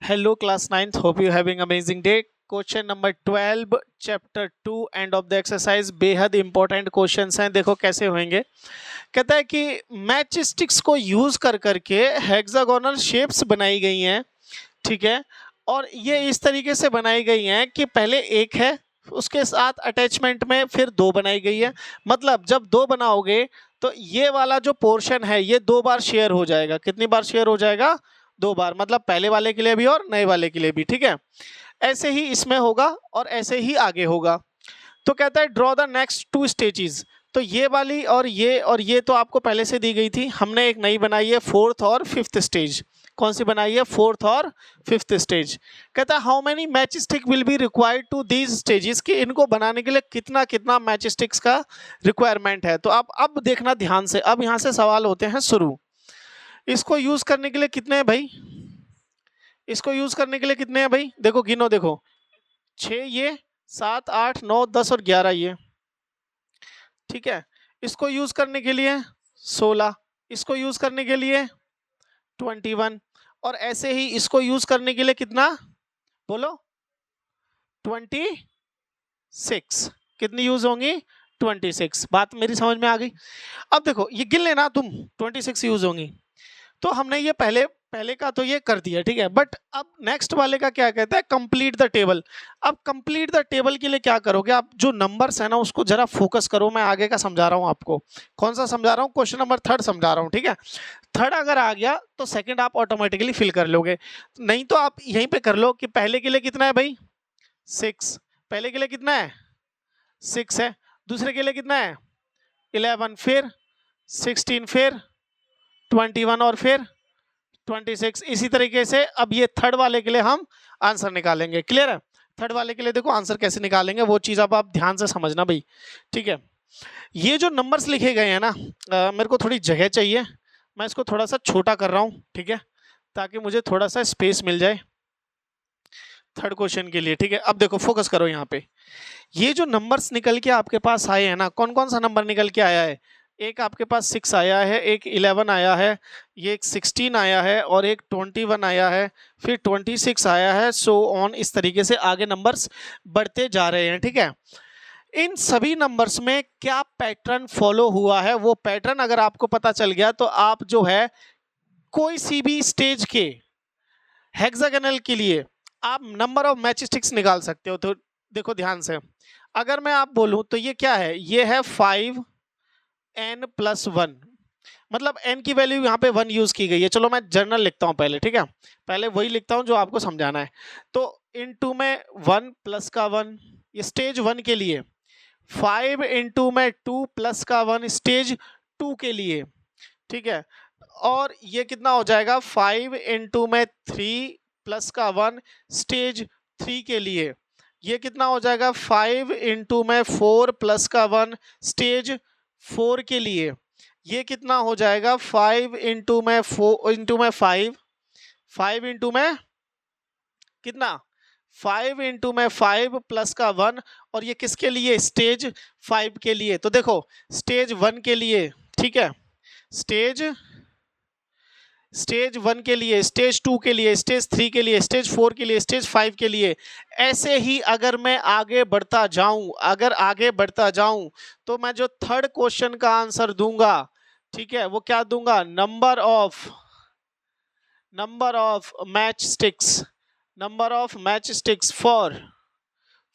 Hello, class 9th. Hope you're having amazing day. Question number 12 chapter 2 end of the exercise बेहद important questions हैं. देखो कैसे होंगे. कहता है कि मैच स्टिक्स को यूज कर करके हेक्सागोनल शेप्स बनाई गई हैं. ठीक है, और ये इस तरीके से बनाई गई हैं कि पहले एक है, उसके साथ अटैचमेंट में फिर दो बनाई गई है. मतलब जब दो बनाओगे तो ये वाला जो पोर्शन है ये दो बार शेयर हो जाएगा. कितनी बार शेयर हो जाएगा? दो बार. मतलब पहले वाले के लिए भी और नए वाले के लिए भी. ठीक है, ऐसे ही इसमें होगा और ऐसे ही आगे होगा. तो कहता है draw the next two stages. तो ये वाली और ये तो आपको पहले से दी गई थी. हमने एक नई बनाई है, फोर्थ और फिफ्थ स्टेज. कौन सी बनाई है? फोर्थ और फिफ्थ स्टेज. कहता है how many match stick will be required to these stages, कि इनको बनाने के लिए कितना कितना मैच स्टिक्स का रिक्वायरमेंट है. तो आप अब देखना ध्यान से. अब यहाँ से सवाल होते हैं शुरू. इसको यूज करने के लिए कितने हैं भाई? इसको यूज करने के लिए कितने हैं भाई? देखो गिनो. देखो 6 ये, 7 8 9 10 और 11 ये. ठीक है, इसको यूज करने के लिए 16, इसको यूज करने के लिए 21, और ऐसे ही इसको यूज करने के लिए कितना? बोलो. 26. कितनी यूज होंगी? 26. बात मेरी समझ में आ गई. अब देखो ये गिन लेना तुम. 26 यूज होंगी. तो हमने ये पहले का तो ये कर दिया. ठीक है, बट अब नेक्स्ट वाले का क्या कहता है? Complete the table. अब कंप्लीट द टेबल के लिए क्या करोगे आप? जो नंबर्स है ना उसको जरा फोकस करो. मैं आगे का समझा रहा हूं आपको. कौन सा समझा रहा हूं? क्वेश्चन नंबर 3 समझा रहा हूं. ठीक है, 3 अगर आ गया तो सेकंड आप ऑटोमेटिकली फिल कर लोगे. नहीं तो आप यहीं पे कर लो कि पहले के लिए कितना है भाई? 6. पहले के लिए कितना है? 6 है. दूसरे के लिए कितना है? 11, फिर 16, फिर 21 और फिर 26. इसी तरीके से अब ये थर्ड वाले के लिए हम आंसर निकालेंगे. क्लियर है? थर्ड वाले के लिए देखो आंसर कैसे निकालेंगे, वो चीज अब आप ध्यान से समझना भाई. ठीक है, ये जो नंबर्स लिखे गए हैं ना, मेरे को थोड़ी जगह चाहिए. मैं इसको थोड़ा सा छोटा कर रहा हूँ. ठीक है, ताकि मुझे थोड़ा सा स्पेस मिल जाए थर्ड क्वेश्चन के लिए. ठीक है, अब देखो फोकस करो यहाँ पे. ये जो नंबर्स निकल के आपके पास आए हैं ना, कौन कौन सा नंबर निकल के आया है? एक आपके पास 6 आया है, एक 11 आया है, ये एक 16 आया है, और एक 21 आया है, फिर 26 आया है, सो ऑन. इस तरीके से आगे नंबर्स बढ़ते जा रहे हैं. ठीक है, इन सभी नंबर्स में क्या पैटर्न फॉलो हुआ है? वो पैटर्न अगर आपको पता चल गया तो आप जो है कोई सी भी स्टेज के हेक्सागोनल के लिए आप नंबर ऑफ मैच स्टिक्स निकाल सकते हो. तो देखो ध्यान से. अगर मैं आप बोलूं तो ये क्या है? ये है 5n+1. मतलब n की वैल्यू यहाँ पे 1 यूज की गई है. चलो मैं जर्नल लिखता हूँ पहले. ठीक है, पहले वही लिखता हूँ जो आपको समझाना है. तो इनटू में 1 प्लस का 1, ये स्टेज 1 के लिए. 5 इनटू में 2 प्लस का 1 स्टेज 2 के लिए. ठीक है, और ये कितना हो जाएगा? 5 इनटू में 3 प्लस का 1 स्टेज 3 के लिए. ये कितना हो जाएगा? 5 इनटू में 4 प्लस का 1 स्टेज 4 के लिए. ये कितना हो जाएगा? 5 इनटू में 4 इनटू में 5 इनटू में कितना? 5 इनटू में 5 प्लस का 1, और ये किसके लिए? स्टेज 5 के लिए. तो देखो स्टेज 1 के लिए. ठीक है, स्टेज 1 के लिए, स्टेज 2 के लिए, स्टेज 3 के लिए, स्टेज 4 के लिए, स्टेज 5 के लिए. ऐसे ही अगर मैं आगे बढ़ता जाऊं तो मैं जो थर्ड क्वेश्चन का आंसर दूंगा, ठीक है, वो क्या दूंगा? Number of match sticks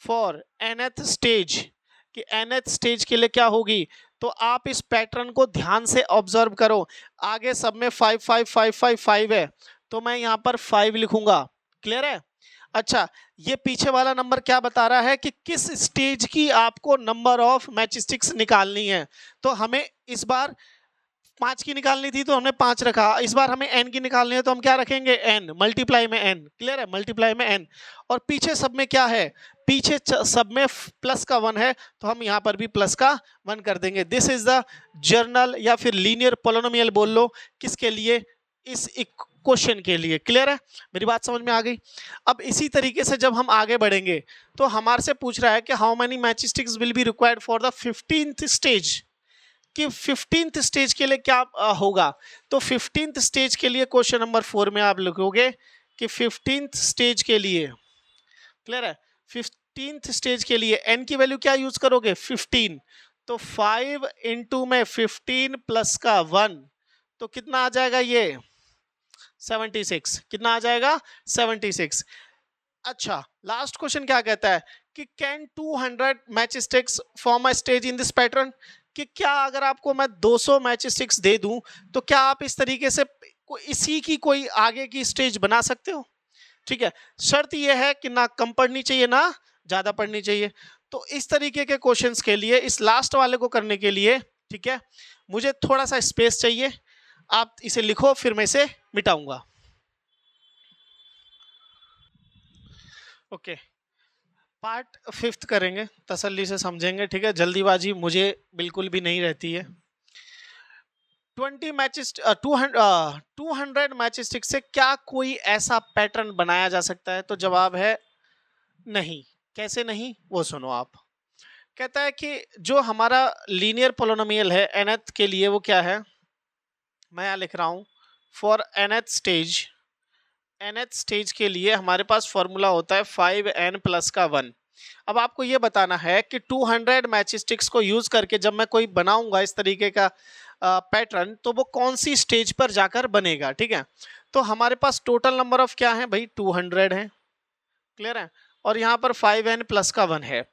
for nth stage. कि nth स्टेज के लिए क्या होगी? तो आप इस पैटर्न को ध्यान से ऑब्जर्व करो. आगे सब में 5 5 5 5 5 है, तो मैं यहाँ पर 5 लिखूंगा. क्लियर है? अच्छा, ये पीछे वाला नंबर क्या बता रहा है? कि किस स्टेज की आपको नंबर ऑफ मैच स्टिक्स निकालनी है. तो हमें इस बार 5 की निकालनी थी तो हमने 5 रखा. इस बार हमें n की निकालनी है तो हम क्या रखेंगे? n, मल्टीप्लाई में n. क्लियर है? मल्टीप्लाई में n. और पीछे सब में क्या है? पीछे सब में प्लस का 1 है, तो हम यहाँ पर भी प्लस का 1 कर देंगे. दिस इज द जर्नल या फिर लीनियर पोलिनोमियल बोल लो. किसके लिए? इस क्वेश्चन के लिए. क्लियर है? मेरी बात समझ में आ गई. अब इसी तरीके से जब हम आगे बढ़ेंगे तो हमारे से पूछ रहा है कि how many match sticks will be required for the 15th stage. कि 15th स्टेज के लिए क्या होगा? तो 15th स्टेज के लिए क्वेश्चन नंबर 4 में आप लिखोगे कि 15th स्टेज के लिए, क्लियर है, 15th स्टेज के लिए n की वैल्यू क्या यूज करोगे 15, तो 5 इंटू में 15 प्लस का 1, तो कितना आ जाएगा ये 76, कितना आ जाएगा 76। अच्छा, लास्ट क्वेश्चन क्या कहता है कि can 200 match sticks form a stage in this pattern, कि क्या अगर आपको मैं 200 मैच स्टिक्स दे दूं तो क्या आप इस तरीके से इसी की कोई आगे की स्टेज बना सकते हो। ठीक है, शर्त यह है कि ना कम पढ़नी चाहिए ना ज्यादा पढ़नी चाहिए। तो इस तरीके के क्वेश्चंस के लिए, इस लास्ट वाले को करने के लिए, ठीक है, मुझे थोड़ा सा स्पेस चाहिए, आप इसे लिखो फिर मैं इसे मिटाऊंगा। ओके, पार्ट 5th करेंगे, तसल्ली से समझेंगे, ठीक है, जल्दीबाजी मुझे बिल्कुल भी नहीं रहती है। 20 मैचेस 200 मैच स्टिक से क्या कोई ऐसा पैटर्न बनाया जा सकता है, तो जवाब है नहीं। कैसे नहीं वो सुनो आप। कहता है कि जो हमारा लीनियर पोलिनोमियल है nth के लिए, वो क्या है, मैं यहां लिख रहा हूं, फॉर nth स्टेज के लिए हमारे पास फॉर्मूला होता है 5n प्लस का 1। अब आपको ये बताना है कि 200 मैच स्टिक्स को यूज करके जब मैं कोई बनाऊंगा इस तरीके का पैटर्न, तो वो कौन सी स्टेज पर जाकर बनेगा। ठीक है, तो हमारे पास टोटल नंबर ऑफ क्या है भाई 200 है, क्लियर है, और यहाँ पर 5n प्लस का 1 है,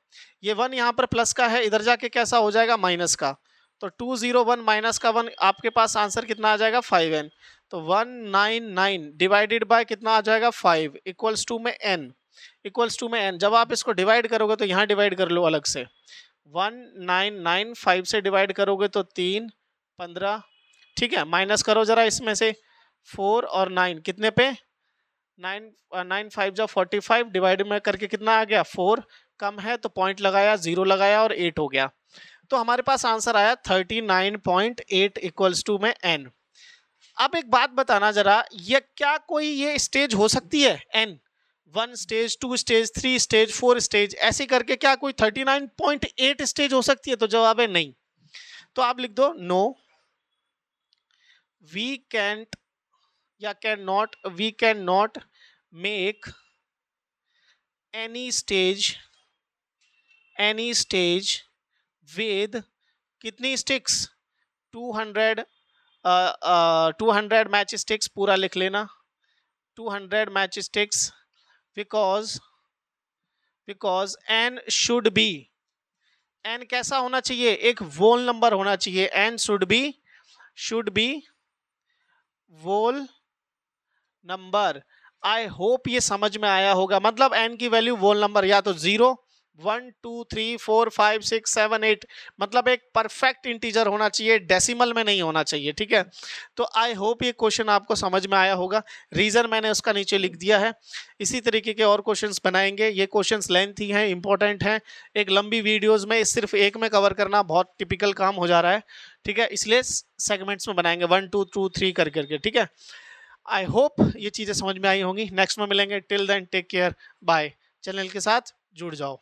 ये 1 यहाँ पर प्लस का है, इधर जाके कैसा हो जाएगा माइनस का, तो 201 माइनस का 1, आपके पास आंसर कितना आ जाएगा 5n, तो 199 डिवाइडेड बाय कितना आ जाएगा 5 इक्वल्स टू में n, जब आप इसको डिवाइड करोगे तो यहाँ डिवाइड कर लो अलग से, 199 5 से डिवाइड करोगे तो 3 15, ठीक है, माइनस करो जरा इसमें से 4 और 9, कितने पे 9 5 जा 45, डिवाइड में करके कितना आ गया 4, कम है तो पॉइंट लगाया, 0 लगाया और 8 हो गया, तो हमारे पास आंसर आया 39.8 इक्वल्स टू में n। अब एक बात बताना जरा, ये क्या कोई ये स्टेज हो सकती है n, 1 stage 2 stage 3 stage 4 stage, ऐसे करके क्या कोई 39.8 स्टेज हो सकती है, तो जवाब है नहीं। तो आप लिख दो नो, वी कैंट या we can not make any stage with कितनी स्टिक्स 200 200 मैच स्टिक्स, पूरा लिख लेना 200 match sticks, because n should be, n कैसा होना चाहिए, एक वोल नंबर होना चाहिए, n should be whole number. I hope ये समझ में आया होगा, मतलब n की वैल्यू वोल नंबर या तो 0 1 2 3 4 5 6 7 8, मतलब एक परफेक्ट इंटीजर होना चाहिए, डेसिमल में नहीं होना चाहिए। ठीक है, तो आई होप ये क्वेश्चन आपको समझ में आया होगा, रीजन मैंने उसका नीचे लिख दिया है। इसी तरीके के और क्वेश्चंस बनाएंगे, ये क्वेश्चंस लेंथी हैं, इंपॉर्टेंट हैं, एक लंबी वीडियोस में सिर्फ एक में कवर करना बहुत टिपिकल काम हो जा रहा है। ठीक है, इसलिए सेगमेंट्स में बनाएंगे 1 2 2 3 कर करके। ठीक है, आई होप ये चीजें समझ में आई होंगी। नेक्स्ट में मिलेंगे, till then take care, bye. Channel के साथ जुड़ जाओ।